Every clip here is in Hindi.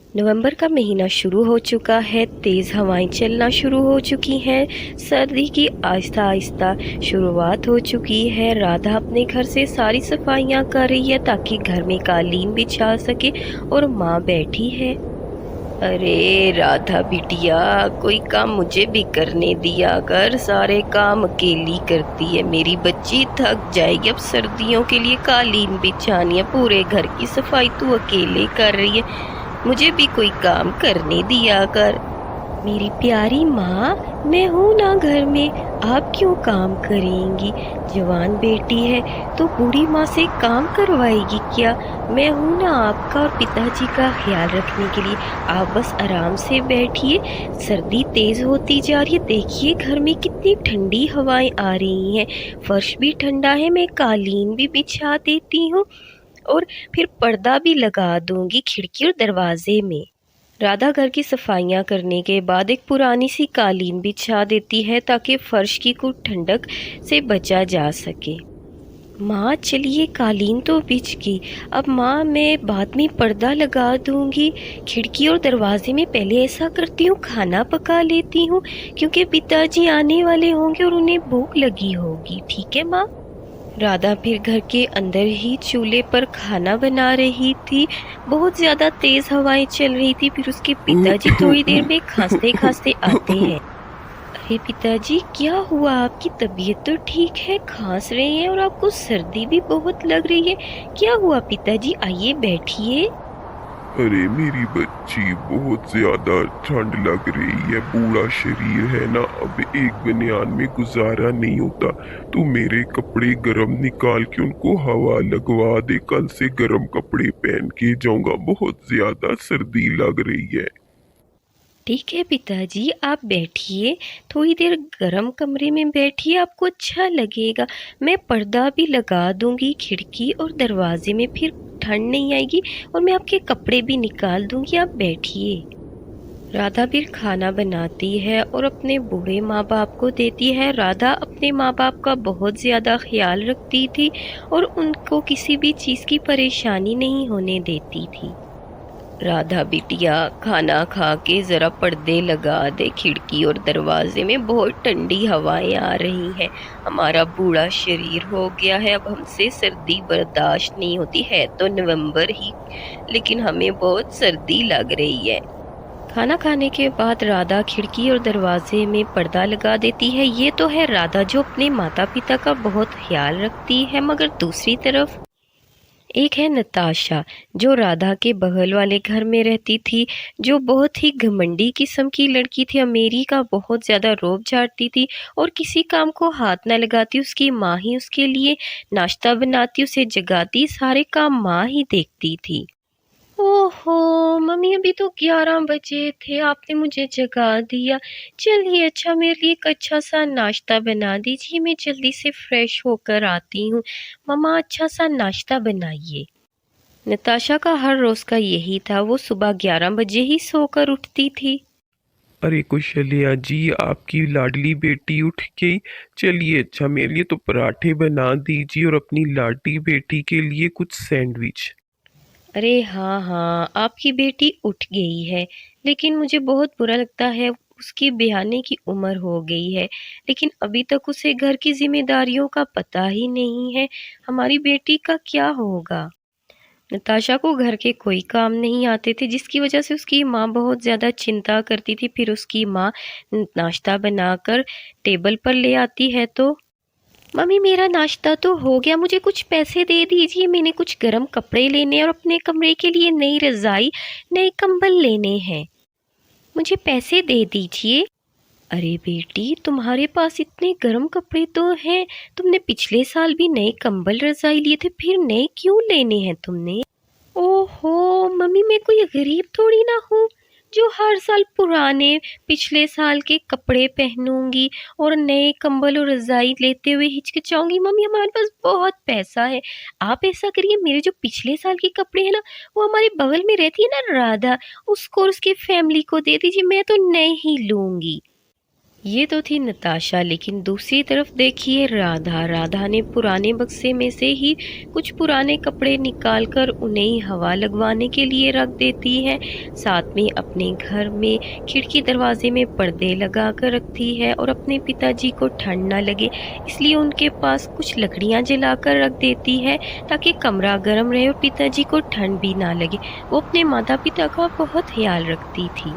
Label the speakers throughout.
Speaker 1: नवंबर का महीना शुरू हो चुका है, तेज़ हवाएं चलना शुरू हो चुकी हैं, सर्दी की आहिस्ता आहिस्ता शुरुआत हो चुकी है। राधा अपने घर से सारी सफाइयां कर रही है ताकि घर में कालीन बिछा सके और माँ बैठी है। अरे राधा बिटिया, कोई काम मुझे भी करने दिया कर, सारे काम अकेली करती है मेरी बच्ची, थक जाएगी। अब सर्दियों के लिए कालीन बिछानी है, पूरे घर की सफाई तू अकेले कर रही है, मुझे भी कोई काम करने दिया कर। मेरी प्यारी माँ, मैं हूँ ना घर में, आप क्यों काम करेंगी? जवान बेटी है तो बूढ़ी माँ से काम करवाएगी क्या? मैं हूँ ना आपका और पिताजी का ख्याल रखने के लिए। आप बस आराम से बैठिए। सर्दी तेज होती जा रही है, देखिए घर में कितनी ठंडी हवाएं आ रही हैं, फर्श भी ठंडा है, मैं कालीन भी बिछा देती हूँ और फिर पर्दा भी लगा दूंगी खिड़की और दरवाजे में। राधा घर की सफाइयां करने के बाद एक पुरानी सी कालीन बिछा देती है ताकि फर्श की कुछ ठंडक से बचा जा सके। माँ चलिए, कालीन तो बिछ गई, अब माँ मैं बाद में पर्दा लगा दूंगी खिड़की और दरवाजे में। पहले ऐसा करती हूँ, खाना पका लेती हूँ क्योंकि पिताजी आने वाले होंगे और उन्हें भूख लगी होगी। ठीक है माँ? राधा फिर घर के अंदर ही चूल्हे पर खाना बना रही थी। बहुत ज्यादा तेज हवाएं चल रही थी। फिर उसके पिताजी थोड़ी देर में खांसते खांसते आते हैं। अरे पिताजी, क्या हुआ? आपकी तबीयत तो ठीक है, खांस रहे हैं और आपको सर्दी भी बहुत लग रही है। क्या हुआ पिताजी? आइए बैठिए।
Speaker 2: अरे मेरी बच्ची, बहुत ज्यादा ठंड लग रही है, बूढ़ा शरीर है ना, अब एक बनियान में गुजारा नहीं होता। तू मेरे कपड़े गरम निकाल के उनको हवा लगवा दे, कल से गरम कपड़े पहन के जाऊंगा, बहुत ज्यादा सर्दी लग रही है।
Speaker 1: ठीक है पिताजी, आप बैठिए, थोड़ी देर गर्म कमरे में बैठिए, आपको अच्छा लगेगा। मैं पर्दा भी लगा दूंगी खिड़की और दरवाजे में, फिर ठंड नहीं आएगी और मैं आपके कपड़े भी निकाल दूंगी। आप बैठिए। राधा फिर खाना बनाती है और अपने बूढ़े माँ बाप को देती है। राधा अपने माँ बाप का बहुत ज़्यादा ख्याल रखती थी और उनको किसी भी चीज़ की परेशानी नहीं होने देती थी। राधा बिटिया, खाना खा के जरा पर्दे लगा दे खिड़की और दरवाजे में, बहुत ठंडी हवाएं आ रही हैं। हमारा बूढ़ा शरीर हो गया है, अब हमसे सर्दी बर्दाश्त नहीं होती है, तो नवंबर ही, लेकिन हमें बहुत सर्दी लग रही है। खाना खाने के बाद राधा खिड़की और दरवाजे में पर्दा लगा देती है। ये तो है राधा जो अपने माता पिता का बहुत ख्याल रखती है, मगर दूसरी तरफ एक है नताशा जो राधा के बगल वाले घर में रहती थी, जो बहुत ही घमंडी किस्म की लड़की थी, अमीरी का बहुत ज़्यादा रोब झाड़ती थी और किसी काम को हाथ न लगाती। उसकी माँ ही उसके लिए नाश्ता बनाती, उसे जगाती, सारे काम माँ ही देखती थी। ओहो मम्मी, अभी तो 11 बजे थे, आपने मुझे जगा दिया। चलिए अच्छा, मेरे लिए एक अच्छा सा नाश्ता बना दीजिए, मैं जल्दी से फ्रेश होकर आती हूँ। मम्मा अच्छा सा नाश्ता बनाइए। नताशा का हर रोज का यही था, वो सुबह 11 बजे ही सोकर उठती थी।
Speaker 2: अरे कुशलिया जी, आपकी लाडली बेटी उठ गई। चलिए अच्छा, मेरे लिए तो पराठे बना दीजिए और अपनी लाडली बेटी के लिए कुछ सैंडविच।
Speaker 1: अरे हाँ हाँ, आपकी बेटी उठ गई है, लेकिन मुझे बहुत बुरा लगता है, उसकी ब्याने की उम्र हो गई है, लेकिन अभी तक उसे घर की जिम्मेदारियों का पता ही नहीं है। हमारी बेटी का क्या होगा? नताशा को घर के कोई काम नहीं आते थे, जिसकी वजह से उसकी माँ बहुत ज़्यादा चिंता करती थी। फिर उसकी माँ नाश्ता बनाकर टेबल पर ले आती है तो, मम्मी मेरा नाश्ता तो हो गया, मुझे कुछ पैसे दे दीजिए, मैंने कुछ गर्म कपड़े लेने और अपने कमरे के लिए नई रज़ाई, नए कंबल लेने हैं, मुझे पैसे दे दीजिए। अरे बेटी, तुम्हारे पास इतने गर्म कपड़े तो हैं, तुमने पिछले साल भी नए कंबल रज़ाई लिए थे, फिर नए क्यों लेने हैं तुमने? ओहो मम्मी, मैं कोई गरीब थोड़ी ना हूँ जो हर साल पुराने पिछले साल के कपड़े पहनूंगी और नए कंबल और रजाई लेते हुए हिचकिचाऊंगी। मम्मी हमारे पास बहुत पैसा है, आप ऐसा करिए, मेरे जो पिछले साल के कपड़े हैं ना, वो हमारे बगल में रहती है ना राधा, उसको और उसकी फैमिली को दे दीजिए, मैं तो नए ही लूंगी। ये तो थी नताशा, लेकिन दूसरी तरफ देखिए राधा। राधा ने पुराने बक्से में से ही कुछ पुराने कपड़े निकालकर उन्हें हवा लगवाने के लिए रख देती है। साथ में अपने घर में खिड़की दरवाजे में पर्दे लगा कर रखती है और अपने पिताजी को ठंड ना लगे इसलिए उनके पास कुछ लकड़ियां जलाकर रख देती है ताकि कमरा गर्म रहे और पिताजी को ठंड भी ना लगे। वो अपने माता पिता का बहुत ख्याल रखती थी।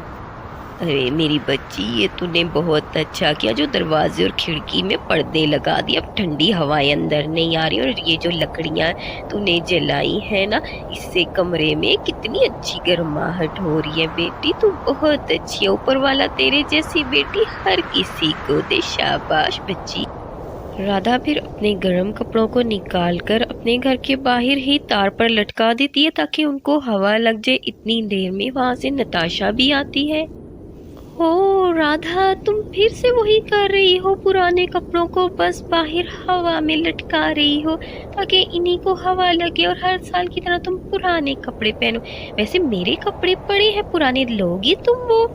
Speaker 1: अरे मेरी बच्ची, ये तूने बहुत अच्छा किया जो दरवाजे और खिड़की में पर्दे लगा दिए। अब ठंडी हवाएं अंदर नहीं आ रही और ये जो लकड़ियां तूने जलाई है ना, इससे कमरे में कितनी अच्छी गर्माहट हो रही है। बेटी तू बहुत अच्छी है, ऊपर वाला तेरे जैसी बेटी हर किसी को दे। शाबाश बच्ची। राधा फिर अपने गर्म कपड़ों को निकालकर अपने घर के बाहर ही तार पर लटका देती है ताकि उनको हवा लग जाए। इतनी देर में वहां से नताशा भी आती है। ओ राधा, तुम फिर से वही कर रही हो, पुराने कपड़ों को बस बाहर हवा में लटका रही हो ताकि इन्हीं को हवा लगे और हर साल की तरह तुम पुराने कपड़े पहनो। वैसे मेरे कपड़े पड़े हैं पुराने, लोगी तुम वो?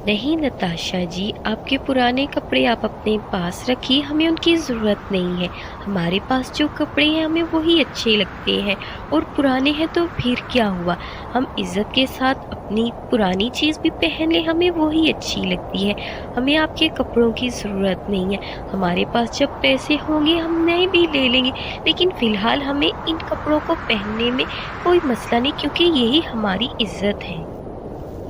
Speaker 1: नहीं नताशा जी, आपके पुराने कपड़े आप अपने पास रखिए, हमें उनकी ज़रूरत नहीं है। हमारे पास जो कपड़े हैं हमें वही अच्छे लगते हैं, और पुराने हैं तो फिर क्या हुआ, हम इज़्ज़त के साथ अपनी पुरानी चीज़ भी पहन लें, हमें वही अच्छी लगती है। हमें आपके कपड़ों की ज़रूरत नहीं है। हमारे पास जब पैसे होंगे हम नए भी ले लेंगे, लेकिन फ़िलहाल हमें इन कपड़ों को पहनने में कोई मसला नहीं, क्योंकि यही हमारी इज़्ज़त है।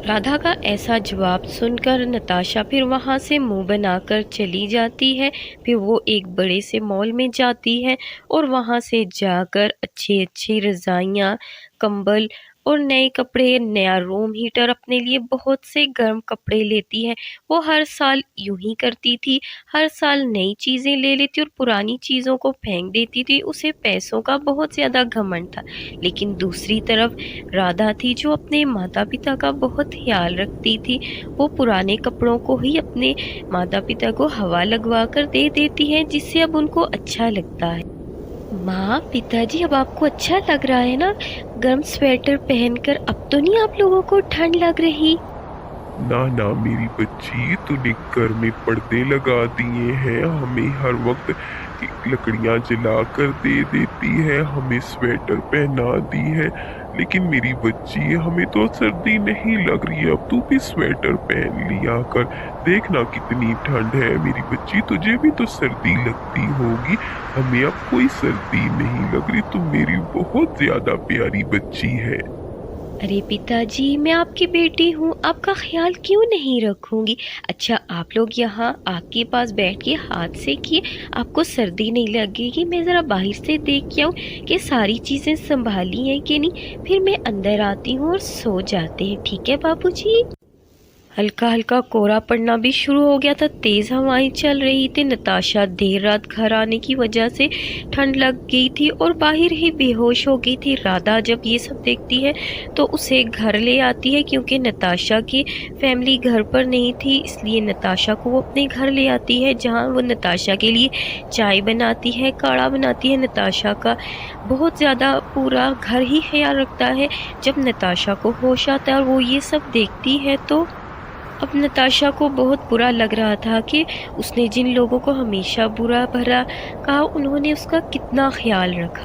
Speaker 1: राधा का ऐसा जवाब सुनकर नताशा फिर वहाँ से मुंह बनाकर चली जाती है। फिर वो एक बड़े से मॉल में जाती है और वहाँ से जाकर अच्छी अच्छी रज़ाइयाँ, कंबल और नए कपड़े, नया रूम हीटर, अपने लिए बहुत से गर्म कपड़े लेती है। वो हर साल यूं ही करती थी, हर साल नई चीज़ें ले लेती और पुरानी चीज़ों को फेंक देती थी। उसे पैसों का बहुत ज़्यादा घमंड था। लेकिन दूसरी तरफ राधा थी जो अपने माता पिता का बहुत ख्याल रखती थी। वो पुराने कपड़ों को ही अपने माता पिता को हवा लगवा कर दे देती है, जिससे अब उनको अच्छा लगता है। माँ, पिताजी, अब आपको अच्छा लग रहा है ना गर्म स्वेटर पहनकर? अब तो नहीं आप लोगों को ठंड लग रही?
Speaker 2: ना ना मेरी बच्ची, तूने घर में पर्दे लगा दिए हैं, हमें हर वक्त लकड़ियां जला कर दे देती है, हमें स्वेटर पहना दी है। लेकिन मेरी बच्ची, हमें तो सर्दी नहीं लग रही है, अब तू भी स्वेटर पहन लिया कर। देखना कितनी ठंड है मेरी बच्ची, तुझे भी तो सर्दी लगती होगी, हमें अब कोई सर्दी नहीं लग रही। तू मेरी बहुत ज्यादा प्यारी बच्ची है।
Speaker 1: अरे पिताजी, मैं आपकी बेटी हूँ, आपका ख्याल क्यों नहीं रखूंगी? अच्छा, आप लोग यहाँ आग के पास बैठ के हाथ सेकिए, आपको सर्दी नहीं लगेगी। मैं ज़रा बाहर से देख के आऊँ कि सारी चीज़ें संभाली हैं कि नहीं, फिर मैं अंदर आती हूँ और सो जाते हैं। ठीक है बाबूजी? हल्का हल्का कोहरा पड़ना भी शुरू हो गया था, तेज हवाएं चल रही थी। नताशा देर रात घर आने की वजह से ठंड लग गई थी और बाहर ही बेहोश हो गई थी। राधा जब ये सब देखती है तो उसे घर ले आती है, क्योंकि नताशा की फैमिली घर पर नहीं थी, इसलिए नताशा को वो अपने घर ले आती है, जहाँ वो नताशा के लिए चाय बनाती है, काढ़ा बनाती है। नताशा का बहुत ज़्यादा पूरा घर ही ख्याल रखता है। जब नताशा को होश आता है और वो ये सब देखती है तो अब नताशा को बहुत बुरा लग रहा था कि उसने जिन लोगों को हमेशा बुरा भला कहा, उन्होंने उसका कितना ख्याल रखा।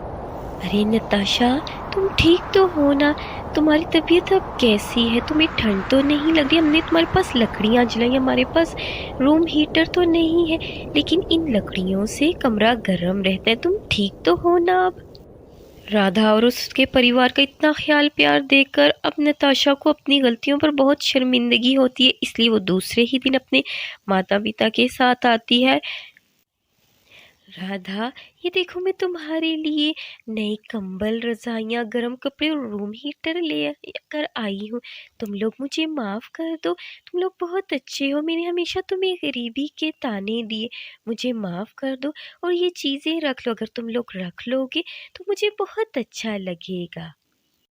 Speaker 1: अरे नताशा, तुम ठीक तो हो ना? तुम्हारी तबीयत अब कैसी है? तुम्हें ठंड तो नहीं लग रही? हमने तुम्हारे पास लकड़ियाँ जलाई, हमारे पास रूम हीटर तो नहीं है, लेकिन इन लकड़ियों से कमरा गर्म रहता है। तुम ठीक तो हो ना अब? राधा और उसके परिवार का इतना ख्याल प्यार देखकर अब नताशा को अपनी गलतियों पर बहुत शर्मिंदगी होती है, इसलिए वो दूसरे ही दिन अपने माता पिता के साथ आती है। राधा, ये देखो, मैं तुम्हारे लिए नए कंबल, रजाइयाँ, गर्म कपड़े और रूम हीटर ले कर आई हूँ। तुम लोग मुझे माफ़ कर दो, तुम लोग बहुत अच्छे हो, मैंने हमेशा तुम्हें गरीबी के ताने दिए, मुझे माफ़ कर दो और ये चीज़ें रख लो। अगर तुम लोग रख लोगे तो मुझे बहुत अच्छा लगेगा।